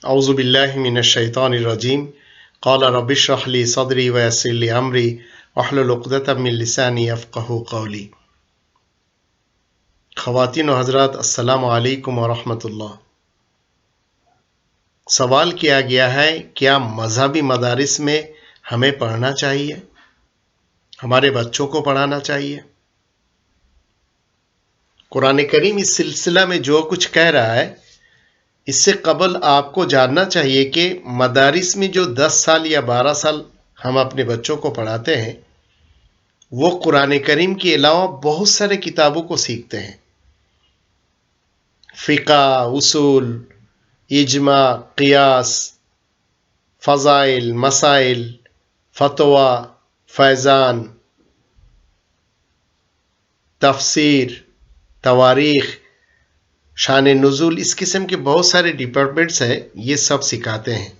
अऊज़ु बिल्लाहि मिनश शैतानिर रजीम क़ाल रब्बि इश्रह ली सदरी व यस्सिर ली अमरी वहलुल उक़दतम मिन लिसानी यफ़क़हू क़ौली। ख़वातीन व हज़रात, अस्सलामु अलैकुम व रहमतुल्लाह। सवाल किया गया है, क्या मज़हबी मदारिस में हमें पढ़ना चाहिए, हमारे बच्चों को पढ़ाना चाहिए? कुरान करीम इस सिलसिला में जो कुछ कह रहा है, इससे कबल आपको जानना चाहिए कि मदारिस में जो 10 साल या 12 साल हम अपने बच्चों को पढ़ाते हैं, वो कुरान करीम के अलावा बहुत सारे किताबों को सीखते हैं। फ़िक़्ह, उसूल, इज्मा, क़ियास, फ़ज़ाइल, मसाइल, फ़तवा, फ़ैज़ान, तफ़सीर, तवारीख़, शान नुज़ूल, इस किस्म के बहुत सारे डिपार्टमेंट्स हैं, ये सब सिखाते हैं।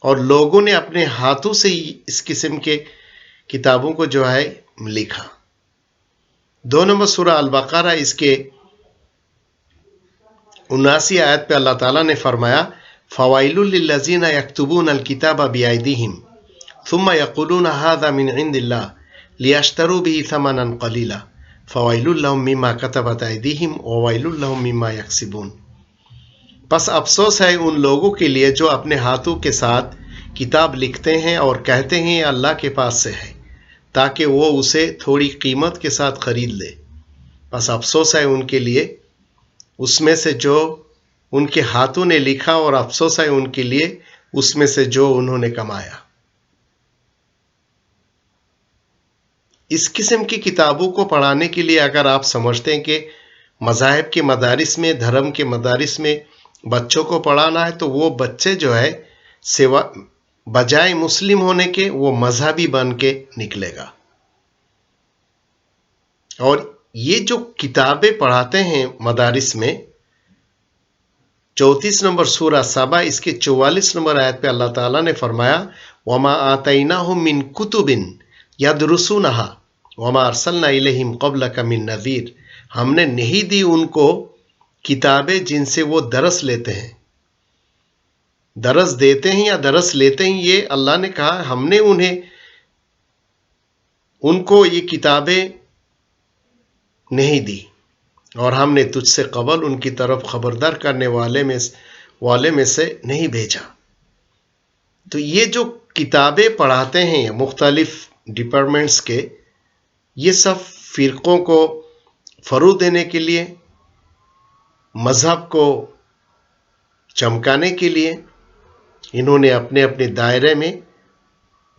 और लोगों ने अपने हाथों से ही इस किस्म के किताबों को जो है लिखा। 2 नंबर सूरा अल-बक़रा, इसके 79 आयत पे अल्लाह ताला ने फरमाया, फ़वाइलुल लिल्लज़ीना यक्तुबूनल किताबा बिअयदीहिम थुम्मा यक़ूलूना हाज़ा मिन इंदिल्लाह लियश्तरू बिही थमनन क़लीला फ़वाइलुल लहुम मिम्मा कतबत अयदीहिम व वैलुल लहुम मिम्मा यक्सिबून। बस अफसोस है उन लोगों के लिए जो अपने हाथों के साथ किताब लिखते हैं और कहते हैं अल्लाह के पास से है, ताकि वो उसे थोड़ी कीमत के साथ खरीद ले। बस अफसोस है उनके लिए उसमें से जो उनके हाथों ने लिखा, और अफसोस है उनके लिए उसमें से जो उन्होंने कमाया। इस किस्म की किताबों को पढ़ाने के लिए अगर आप समझते हैं कि मज़ाहिब के मदारिस में, धर्म के मदारिस में बच्चों को पढ़ाना है, तो वो बच्चे जो है सिवा बजाय मुस्लिम होने के वो मजहबी बन के निकलेगा। और ये जो किताबें पढ़ाते हैं मदारिस में, 34 नंबर सूरा सबा, इसके 44 नंबर आयत पे अल्लाह ताला ने फरमाया, वमा आतैनाहुम मिन कुतुबिन यदरुसूनहा वमा अरसलना इलैहिम क़ब्लका मिन नज़ीर। हमने नहीं दी उनको किताबें जिनसे वो दरस लेते हैं, दरस देते हैं या दरस लेते हैं, ये अल्लाह ने कहा हमने उनको ये किताबें नहीं दी, और हमने तुझसे कबल उनकी तरफ खबरदार करने वाले में से नहीं भेजा। तो ये जो किताबें पढ़ाते हैं मुख्तलिफ डिपार्टमेंट्स के, ये सब फ़िरक़ों को फ़रोग़ देने के लिए, मज़हब को चमकाने के लिए इन्होंने अपने अपने दायरे में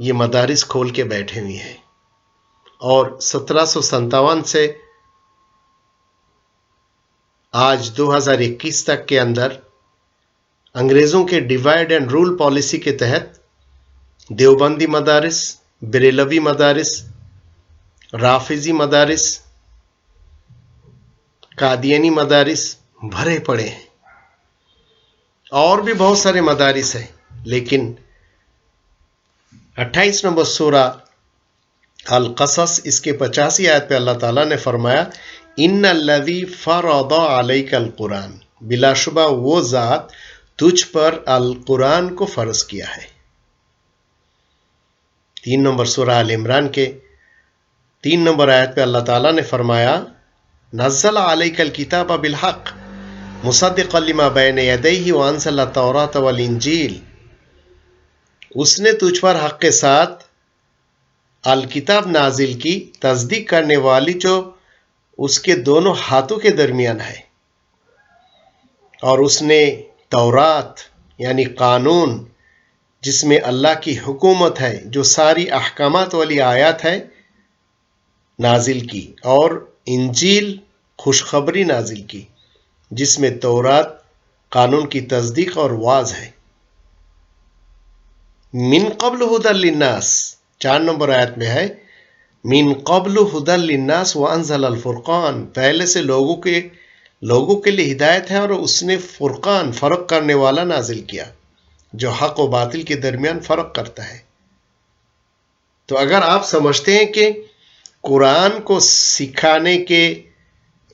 ये मदारिस खोल के बैठे हुए हैं। और 1757 से आज 2021 तक के अंदर अंग्रेज़ों के डिवाइड एंड रूल पॉलिसी के तहत देवबंदी मदारिस, बरेलवी मदारिस, राफिजी मदारिस, कादियानी मदारिस भरे पड़े हैं। और भी बहुत सारे मदारिस हैं, लेकिन 28 नंबर सूरा अल-क़सस, इसके 85 आयत पे अल्लाह ताला ने फरमाया, इन्नल्लज़ी फ़रद अलैकल कुरान, बिलाशुबा वो ज़ात तुझ पर अल कुरान को फ़र्ज किया है। 3 नंबर सूरा अल इमरान के 3 नंबर आयत पे अल्लाह ताला ने फरमाया, नज़्ज़ल अलैकल किताब बिल हक़ मुसद्दिक़न लिमा बैन यदैहि व अंज़ल तौरात वल इंजील। उसने तुझ पर हक़ के साथ अल किताब नाजिल की, तस्दीक करने वाली जो उसके दोनों हाथों के दरमियान है, और उसने तौरात यानी कानून जिसमें अल्लाह की हुकूमत है, जो सारी अहकामात वाली आयत है, नाजिल की, और इंजील खुशखबरी नाजिल की जिसमें तौरात कानून की तस्दीक और वाज है। मिन क़ब्ल हुदल लिन्नास, 4 नंबर आयत में है, मिन क़ब्ल हुदल लिन्नास व अंज़ल अल फ़ुरक़ान, पहले से लोगों के लिए हिदायत है, और उसने फ़ुरक़ान फ़र्क करने वाला नाजिल किया, जो हक़ व बातिल के दरमियान फ़र्क करता है। तो अगर आप समझते हैं कि कुरान को सिखाने के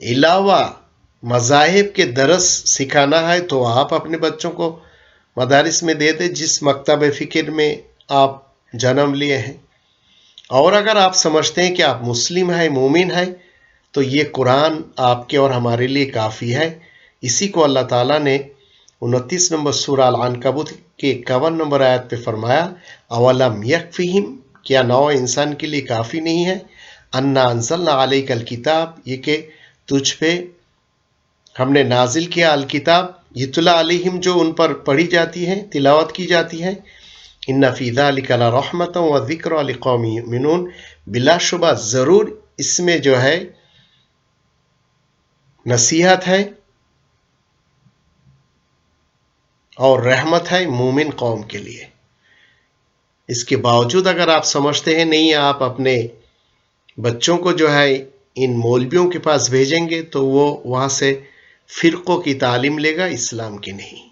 अलावा मज़ाहिब के दरस सिखाना है, तो आप अपने बच्चों को मदारिस में दे दे जिस मकतब फ़िक्र में आप जन्म लिए हैं। और अगर आप समझते हैं कि आप मुस्लिम हैं, मोमिन हैं, तो ये कुरान आपके और हमारे लिए काफ़ी है। इसी को अल्लाह ताला ने 29 नंबर सूरा अल-अनकबूत के 51 नंबर आयत पे फरमाया, अवलम यकफिहिम, क्या नौ इंसान के लिए काफ़ी नहीं है, अन्ना अंज़लना अलैकल किताब, ये कि तुझ पे हमने नाजिल किया अल किताब, युतला अलैहिम, जो उन पर पढ़ी जाती है, तिलावत की जाती है, इन्ना फी ज़ालिका लरहमतन व ज़िक्रा लिक़ौमिन युमिनून, बिलाशुबा ज़रूर इसमें जो है नसीहत है और रहमत है मोमिन कौम के लिए। इसके बावजूद अगर आप समझते हैं नहीं, आप अपने बच्चों को जो है इन मौलवियों के पास भेजेंगे तो वो वहाँ से फ़िरक़ों की तालीम लेगा, इस्लाम की नहीं।